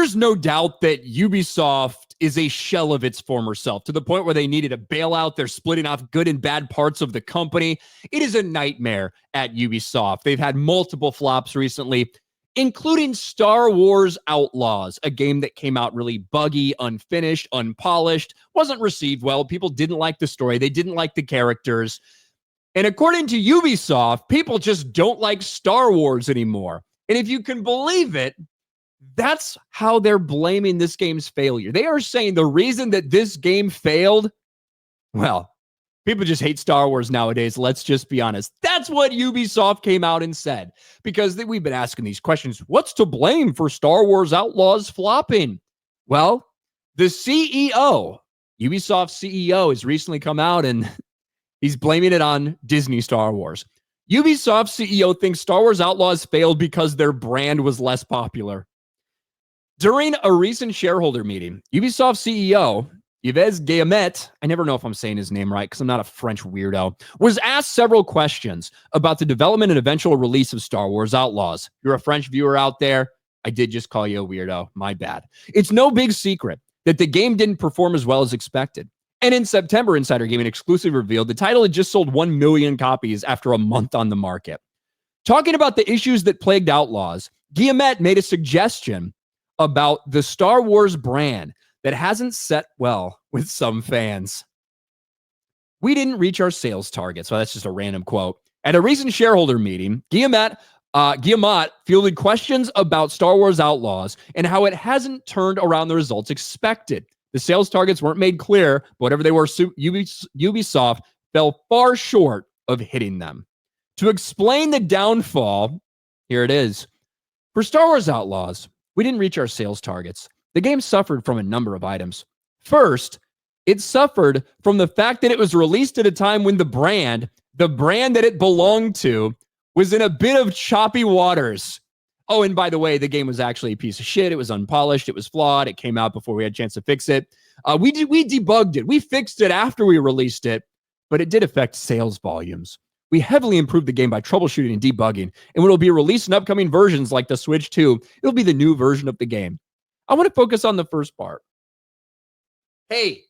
there's no doubt that Ubisoft is a shell of its former self, to the point where they needed a bailout. They're splitting off good and bad parts of the company. It is a nightmare at Ubisoft. They've had multiple flops recently, including Star Wars Outlaws, a game that came out really buggy, unfinished, unpolished, wasn't received well. People didn't like the story. They didn't like the characters. And according to Ubisoft, people just don't like Star Wars anymore. And if you can believe it, that's how they're blaming this game's failure. They are saying the reason that this game failed, well, people just hate Star Wars nowadays. Let's just be honest. That's what Ubisoft came out and said. Because we've been asking these questions. What's to blame for Star Wars Outlaws flopping? Well, the CEO, Ubisoft CEO, has recently come out and he's blaming it on Disney Star Wars. Ubisoft CEO thinks Star Wars Outlaws failed because their brand was less popular. During a recent shareholder meeting, Ubisoft CEO, Yves Guillemette, I never know if I'm saying his name right because I'm not a French weirdo, was asked several questions about the development and eventual release of Star Wars Outlaws. You're a French viewer out there, I did just call you a weirdo. My bad. It's no big secret that the game didn't perform as well as expected. And in September, Insider Gaming exclusively revealed the title had just sold 1 million copies after a month on the market. Talking about the issues that plagued Outlaws, Guillemette made a suggestion about the Star Wars brand that hasn't set well with some fans. We didn't reach our sales target. So that's just a random quote. At a recent shareholder meeting, Guillemette fielded questions about Star Wars Outlaws and how it hasn't turned around the results expected. The sales targets weren't made clear, but whatever they were, Ubisoft fell far short of hitting them. To explain the downfall, here it is. For Star Wars Outlaws, we didn't reach our sales targets. The game suffered from a number of items. First, it suffered from the fact that it was released at a time when the brand that it belonged to, was in a bit of choppy waters. Oh, and by the way, the game was actually a piece of shit. It was unpolished. It was flawed. It came out before we had a chance to fix it. We debugged it. We fixed it after we released it, but it did affect sales volumes. We heavily improved the game by troubleshooting and debugging, and when it will be released in upcoming versions like the Switch 2, it'll be the new version of the game. I want to focus on the first part. Hey,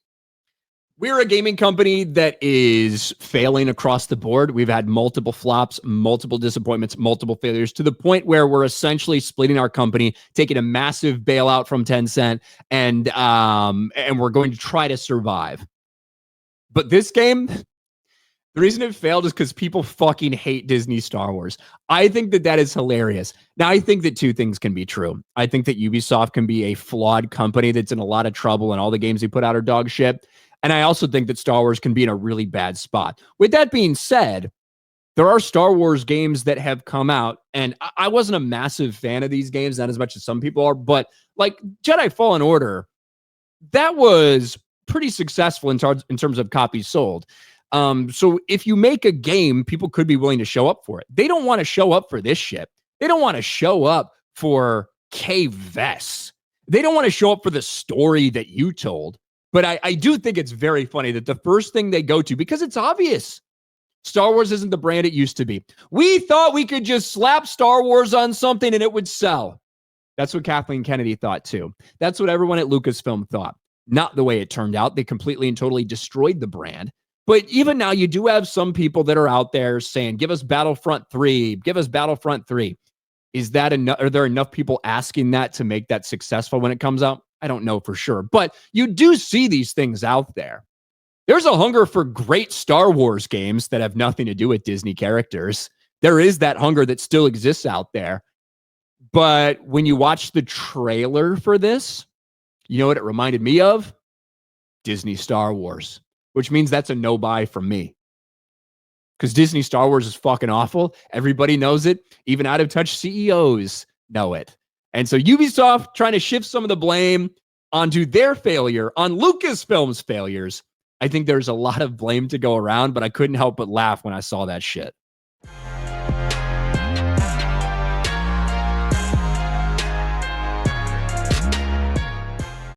we're a gaming company that is failing across the board. We've had multiple flops, multiple disappointments, multiple failures, to the point where we're essentially splitting our company, taking a massive bailout from Tencent, and we're going to try to survive. But this game, the reason it failed is because people fucking hate Disney Star Wars. I think that is hilarious. Now, I think that two things can be true. I think that Ubisoft can be a flawed company that's in a lot of trouble and all the games they put out are dog shit. And I also think that Star Wars can be in a really bad spot. With that being said, there are Star Wars games that have come out, and I wasn't a massive fan of these games, not as much as some people are, but like Jedi Fallen Order, that was pretty successful in terms of copies sold. So if you make a game, people could be willing to show up for it. They don't want to show up for this shit. They don't want to show up for K-Vess. They don't want to show up for the story that you told. But I do think it's very funny that the first thing they go to, because it's obvious, Star Wars isn't the brand it used to be. We thought we could just slap Star Wars on something and it would sell. That's what Kathleen Kennedy thought too. That's what everyone at Lucasfilm thought. Not the way it turned out. They completely and totally destroyed the brand. But even now, you do have some people that are out there saying, give us Battlefront 3, give us Battlefront 3. Is that enough? Are there enough people asking that to make that successful when it comes out? I don't know for sure. But you do see these things out there. There's a hunger for great Star Wars games that have nothing to do with Disney characters. There is that hunger that still exists out there. But when you watch the trailer for this, you know what it reminded me of? Disney Star Wars. Which means that's a no-buy from me. Because Disney Star Wars is fucking awful. Everybody knows it. Even out-of-touch CEOs know it. And so Ubisoft trying to shift some of the blame onto their failure, on Lucasfilm's failures. I think there's a lot of blame to go around, but I couldn't help but laugh when I saw that shit.